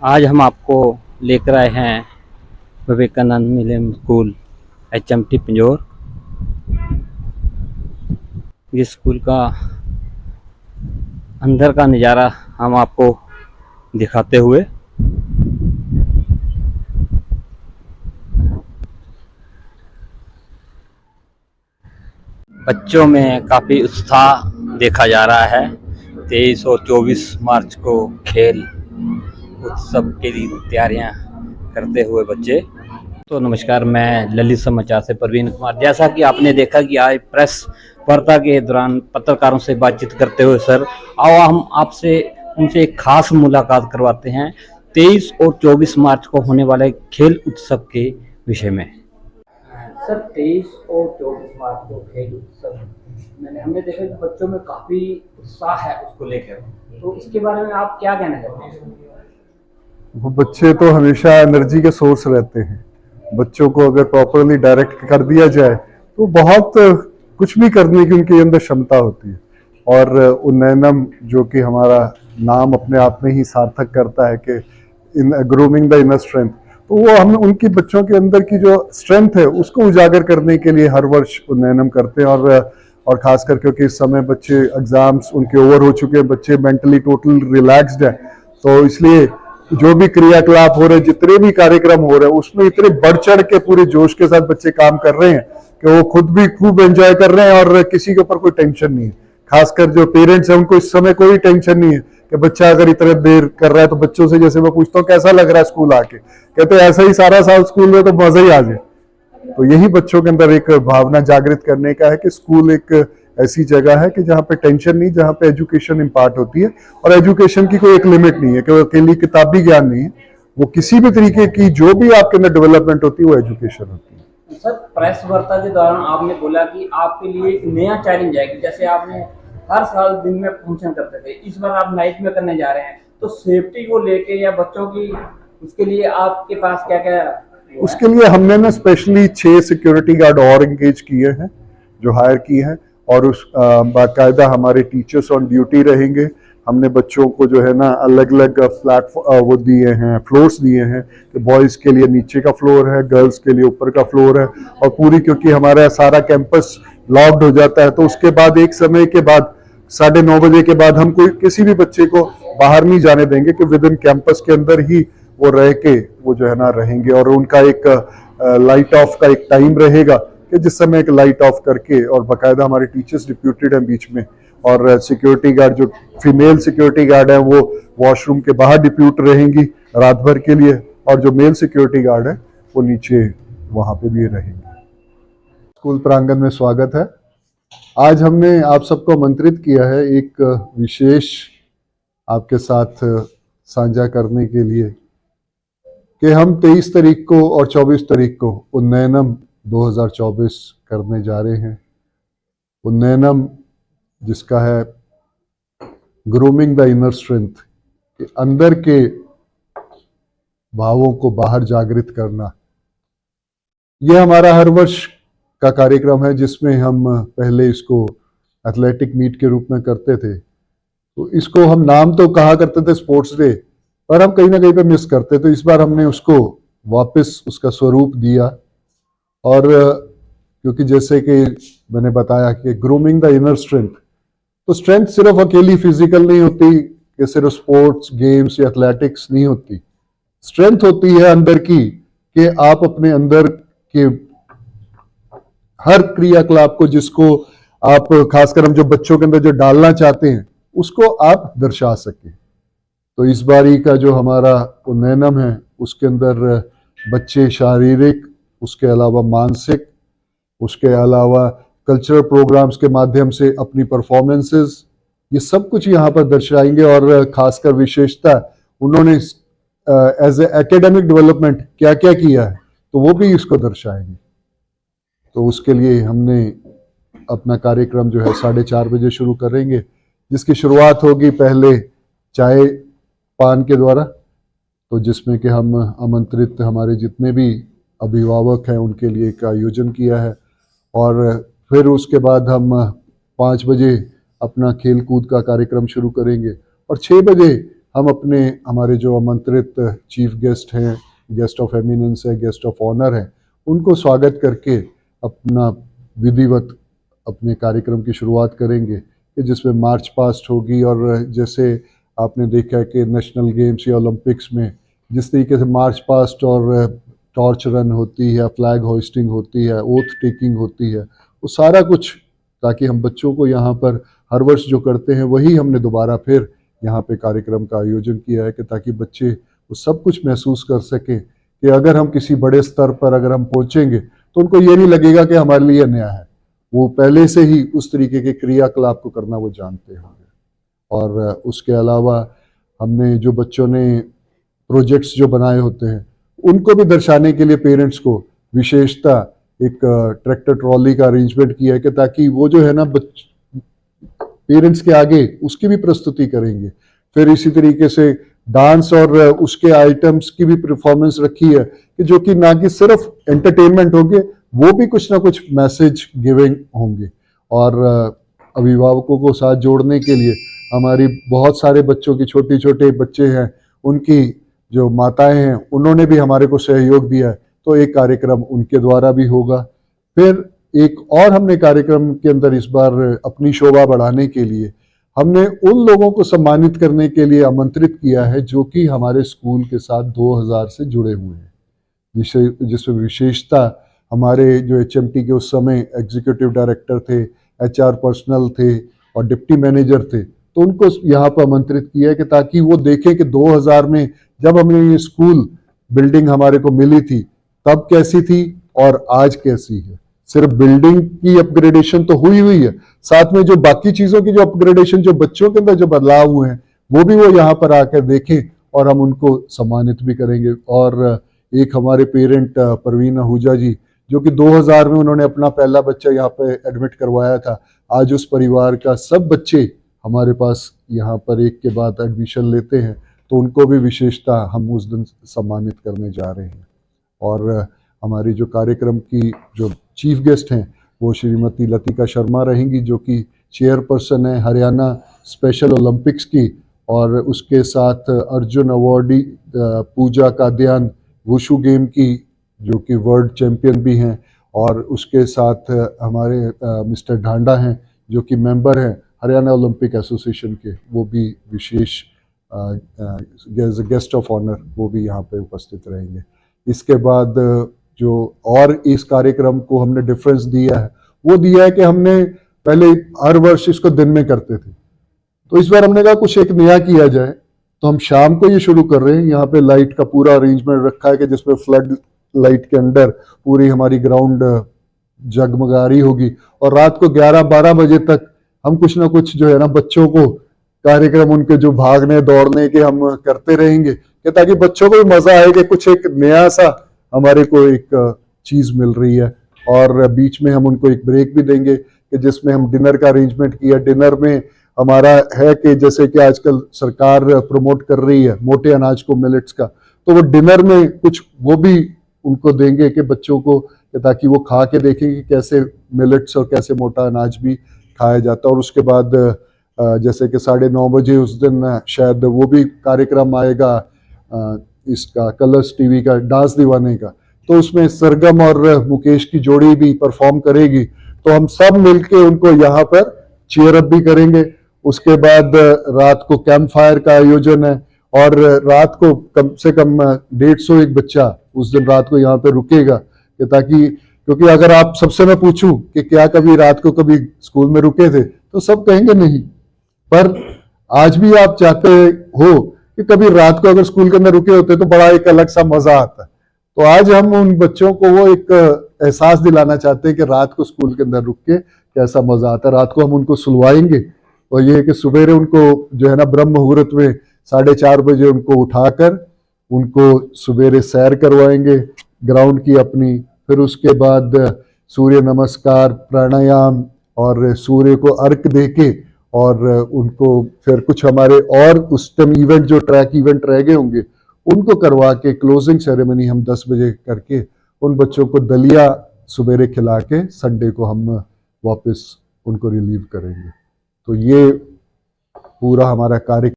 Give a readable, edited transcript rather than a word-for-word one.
आज हम आपको लेकर आए हैं Vivekananda millennium school HMT Pinjore. इस स्कूल का अंदर का नज़ारा हम आपको दिखाते हुए बच्चों में काफ़ी उत्साह देखा जा रहा है। 23 और 24 मार्च को खेल उत्सव के लिए तैयारियां करते हुए बच्चे। तो नमस्कार, मैं ललित समाचार से प्रवीण कुमार। जैसा कि आपने देखा कि आज प्रेस वार्ता के दौरान पत्रकारों से बातचीत करते हुए सर, आओ हम आपसे उनसे एक खास मुलाकात करवाते हैं 23 और 24 मार्च को होने वाले खेल उत्सव के विषय में। सर, 23 और 24 मार्च को खेल उत्सव हमने देखा कि बच्चों में काफी उत्साह है उसको लेकर, तो इसके बारे में आप क्या कहना चाहते हैं? वो बच्चे तो हमेशा एनर्जी के सोर्स रहते हैं। बच्चों को अगर प्रॉपरली डायरेक्ट कर दिया जाए तो बहुत कुछ भी करने की उनके अंदर क्षमता होती है। और उन्नयनम जो कि हमारा नाम अपने आप में ही सार्थक करता है कि इन ग्रूमिंग द इनर स्ट्रेंथ, तो वो हम उनकी बच्चों के अंदर की जो स्ट्रेंथ है उसको उजागर करने के लिए हर वर्ष उन्नयनम करते हैं। और खासकर क्योंकि इस समय बच्चे एग्जाम्स उनके ओवर हो चुके हैं, बच्चे मेंटली टोटल रिलैक्स्ड हैं, तो इसलिए जो भी क्रियाकलाप हो रहे हैं, जितने भी कार्यक्रम हो रहे हैं, उसमें इतने बढ़ चढ़ के पूरे जोश के साथ बच्चे काम कर रहे हैं कि वो खुद भी खूब एंजॉय कर रहे हैं और किसी के ऊपर कोई टेंशन नहीं है। खासकर जो पेरेंट्स हैं उनको इस समय कोई टेंशन नहीं है कि बच्चा अगर इतना देर कर रहा है। तो बच्चों से जैसे मैं पूछता हूँ कैसा लग रहा है स्कूल आके, कहते हैं ऐसा ही सारा साल स्कूल में तो मजा ही आ जाए। तो यही बच्चों के अंदर एक भावना जागृत करने का है कि स्कूल एक ऐसी जगह है कि जहाँ पे टेंशन नहीं, जहाँ पे एजुकेशन इम्पार्ट होती है। और एजुकेशन की कोई एक लिमिट नहीं है कि वो अकेली किताबी ज्ञान नहीं है, वो किसी भी तरीके की जो भी आपके अंदर डेवलपमेंट होती है वो एजुकेशन होती है। सर, प्रेस वार्ता के दौरान आपने बोला कि आपके लिए एक नया चैलेंज है कि जैसे आपने हर साल दिन में फंक्शन करते थे, इस बार आप नाइट में करने जा रहे हैं, तो सेफ्टी को लेके या बच्चों की उसके लिए आपके पास क्या क्या? उसके लिए हमने ना स्पेशली 6 सिक्योरिटी गार्ड और एंगेज किए हैं, जो हायर किए हैं, और उस बाकायदा हमारे टीचर्स ऑन ड्यूटी रहेंगे। हमने बच्चों को जो है ना अलग अलग प्लेटफॉर्म वो दिए हैं, फ्लोर्स दिए हैं कि बॉयज़ के लिए नीचे का फ्लोर है, गर्ल्स के लिए ऊपर का फ्लोर है। और पूरी क्योंकि हमारा सारा कैंपस लॉक्ड हो जाता है, तो उसके बाद एक समय के बाद 9:30 बजे के बाद हम कोई किसी भी बच्चे को बाहर नहीं जाने देंगे कि विद इन कैंपस के अंदर ही वो रह के वो जो है ना रहेंगे। और उनका एक लाइट ऑफ का एक टाइम रहेगा कि जिस समय एक लाइट ऑफ करके, और बाकायदा हमारे टीचर्स डिप्यूटेड हैं बीच में, और सिक्योरिटी गार्ड जो फीमेल सिक्योरिटी गार्ड है वो वॉशरूम के बाहर डिप्यूट रहेंगी रात भर के लिए, और जो मेल सिक्योरिटी गार्ड है वो नीचे वहां पे भी रहेंगे। स्कूल प्रांगण में स्वागत है। आज हमने आप सबको आमंत्रित किया है एक विशेष आपके साथ साझा करने के लिए कि हम 23 तारीख को और 24 तारीख को उन्नयनम 2024 करने जा रहे हैं। उन्नयनम जिसका है ग्रूमिंग द इनर स्ट्रेंथ, कि अंदर के भावों को बाहर जागृत करना। यह हमारा हर वर्ष का कार्यक्रम है, जिसमें हम पहले इसको एथलेटिक मीट के रूप में करते थे। तो इसको हम नाम तो कहा करते थे स्पोर्ट्स डे, पर हम कहीं ना कहीं पे मिस करते। तो इस बार हमने उसको वापस उसका स्वरूप दिया। और क्योंकि जैसे कि मैंने बताया कि ग्रूमिंग द इनर स्ट्रेंथ, तो स्ट्रेंथ सिर्फ अकेली फिजिकल नहीं होती कि सिर्फ स्पोर्ट्स गेम्स या एथलेटिक्स नहीं होती। स्ट्रेंथ होती है अंदर की कि आप अपने अंदर के हर क्रियाकलाप को, जिसको आप खासकर हम जो बच्चों के अंदर जो डालना चाहते हैं, उसको आप दर्शा सकें। तो इस बारी का जो हमारा उन्नयनम है उसके अंदर बच्चे शारीरिक, उसके अलावा मानसिक, उसके अलावा कल्चरल प्रोग्राम्स के माध्यम से अपनी परफॉर्मेंसेस, ये सब कुछ यहाँ पर दर्शाएंगे। और खासकर विशेषता उन्होंने एज ए एकेडमिक डेवलपमेंट क्या क्या किया है, तो वो भी इसको दर्शाएंगे। तो उसके लिए हमने अपना कार्यक्रम जो है 4:30 बजे शुरू करेंगे, जिसकी शुरुआत होगी पहले चाय पान के द्वारा, तो जिसमें कि हम आमंत्रित हमारे जितने भी अभिभावक हैं उनके लिए एक आयोजन किया है। और फिर उसके बाद हम 5 बजे अपना खेल कूद का कार्यक्रम शुरू करेंगे, और 6 बजे हम अपने हमारे जो आमंत्रित चीफ गेस्ट हैं, गेस्ट ऑफ एमिनेंस है, गेस्ट ऑफ ऑनर हैं, उनको स्वागत करके अपना विधिवत अपने कार्यक्रम की शुरुआत करेंगे कि जिसमें मार्च पास्ट होगी। और जैसे आपने देखा कि नेशनल गेम्स या ओलंपिक्स में जिस तरीके से मार्च पास्ट और टॉर्च रन होती है, फ्लैग होइस्टिंग होती है, ओथ टेकिंग होती है, वो सारा कुछ ताकि हम बच्चों को यहाँ पर हर वर्ष जो करते हैं वही हमने दोबारा फिर यहाँ पे कार्यक्रम का आयोजन किया है कि ताकि बच्चे वो सब कुछ महसूस कर सकें कि अगर हम किसी बड़े स्तर पर अगर हम पहुँचेंगे तो उनको ये नहीं लगेगा कि हमारे लिए नया है, वो पहले से ही उस तरीके के क्रियाकलाप को करना वो जानते होंगे। और उसके अलावा हमने जो बच्चों ने प्रोजेक्ट्स जो बनाए होते हैं उनको भी दर्शाने के लिए पेरेंट्स को विशेषता एक ट्रैक्टर ट्रॉली का अरेंजमेंट किया है कि ताकि वो जो है ना पेरेंट्स के आगे उसकी भी प्रस्तुति करेंगे। फिर इसी तरीके से डांस और उसके आइटम्स की भी परफॉर्मेंस रखी है कि जो कि ना कि सिर्फ एंटरटेनमेंट होंगे, वो भी कुछ ना कुछ मैसेज गिविंग होंगे। और अभिभावकों को साथ जोड़ने के लिए हमारी बहुत सारे बच्चों की छोटे छोटे बच्चे हैं, उनकी जो माताएं हैं उन्होंने भी हमारे को सहयोग दिया है, तो एक कार्यक्रम उनके द्वारा भी होगा। फिर एक और हमने कार्यक्रम के अंदर इस बार अपनी शोभा बढ़ाने के लिए हमने उन लोगों को सम्मानित करने के लिए आमंत्रित किया है जो कि हमारे स्कूल के साथ 2000 से जुड़े हुए हैं, जिसमें विशेषता हमारे जो HMT के उस समय एग्जीक्यूटिव डायरेक्टर थे, HR पर्सनल थे और डिप्टी मैनेजर थे, तो उनको यहाँ पर आमंत्रित किया है कि ताकि वो देखें कि 2000 में जब हमने ये स्कूल बिल्डिंग हमारे को मिली थी तब कैसी थी और आज कैसी है। सिर्फ बिल्डिंग की अपग्रेडेशन तो हुई है, साथ में जो बाकी चीजों की जो अपग्रेडेशन, जो बच्चों के अंदर जो बदलाव हुए हैं वो भी वो यहाँ पर आकर देखें और हम उनको सम्मानित भी करेंगे। और एक हमारे पेरेंट परवीन आहूजा जी जो कि 2000 में उन्होंने अपना पहला बच्चा यहाँ पे एडमिट करवाया था, आज उस परिवार का सब बच्चे हमारे पास यहाँ पर एक के बाद एडमिशन लेते हैं, तो उनको भी विशेषता हम उस दिन सम्मानित करने जा रहे हैं। और हमारी जो कार्यक्रम की जो चीफ गेस्ट हैं वो श्रीमती लतिका शर्मा रहेंगी जो कि चेयरपर्सन है हरियाणा स्पेशल ओलंपिक्स की, और उसके साथ अर्जुन अवार्डी पूजा काद्यान वुशु गेम की जो कि वर्ल्ड चैंपियन भी हैं, और उसके साथ हमारे मिस्टर ढांडा हैं जो कि मेंबर हैं हरियाणा ओलंपिक एसोसिएशन के, वो भी विशेष गेस्ट ऑफ ऑनर वो भी यहाँ पे उपस्थित रहेंगे। इसके बाद जो और इस कार्यक्रम को हमने डिफरेंस दिया है वो दिया है कि हमने पहले हर वर्ष इसको दिन में करते थे, तो इस बार हमने कहा कुछ एक नया किया जाए, तो हम शाम को ये शुरू कर रहे हैं। यहाँ पे लाइट का पूरा अरेंजमेंट रखा है कि जिसमें फ्लड लाइट के अंदर पूरी हमारी ग्राउंड जगमगा रही होगी, और रात को 11-12 बजे तक हम कुछ ना कुछ जो है ना बच्चों को कार्यक्रम उनके जो भागने दौड़ने के हम करते रहेंगे कि ताकि बच्चों को भी मजा आए कि कुछ एक नया सा हमारे को एक चीज मिल रही है। और बीच में हम उनको एक ब्रेक भी देंगे कि जिसमें हम डिनर का अरेंजमेंट किया। डिनर में हमारा है कि जैसे कि आजकल सरकार प्रमोट कर रही है मोटे अनाज को, मिलेट्स का, तो वो डिनर में कुछ वो भी उनको देंगे कि बच्चों को, ताकि वो खा के देखें कि कैसे मिलेट्स और कैसे मोटा अनाज भी खाया जाता है। और उसके बाद जैसे कि 9:30 बजे उस दिन शायद वो भी कार्यक्रम आएगा इसका कलर्स टीवी का डांस दीवाने का, तो उसमें सरगम और मुकेश की जोड़ी भी परफॉर्म करेगी, तो हम सब मिलके उनको यहाँ पर चीयर अप भी करेंगे। उसके बाद रात को कैंप फायर का आयोजन है, और रात को कम से कम 150 बच्चा उस दिन रात को यहाँ पे रुकेगा, ताकि क्योंकि अगर आप सबसे मैं पूछूं कि क्या कभी रात को कभी स्कूल में रुके थे तो सब कहेंगे नहीं, पर आज भी आप चाहते हो कि कभी रात को अगर स्कूल के अंदर रुके होते तो बड़ा एक अलग सा मजा आता है। तो आज हम उन बच्चों को वो एक एहसास दिलाना चाहते हैं कि रात को स्कूल के अंदर रुक के कैसा मजा आता है। रात को हम उनको सुलवाएंगे, और ये है कि सवेरे उनको जो है ना ब्रह्म मुहूर्त में 4:30 बजे उनको उठाकर उनको सवेरे सैर करवाएंगे ग्राउंड की अपनी। फिर उसके बाद सूर्य नमस्कार, प्राणायाम और सूर्य को अर्घ देके, और उनको फिर कुछ हमारे और उस टाइम इवेंट जो ट्रैक इवेंट रह गए होंगे उनको करवा के क्लोजिंग सेरेमनी हम 10 बजे करके उन बच्चों को दलिया सवेरे खिला के संडे को हम वापस उनको रिलीव करेंगे। तो ये पूरा हमारा कार्य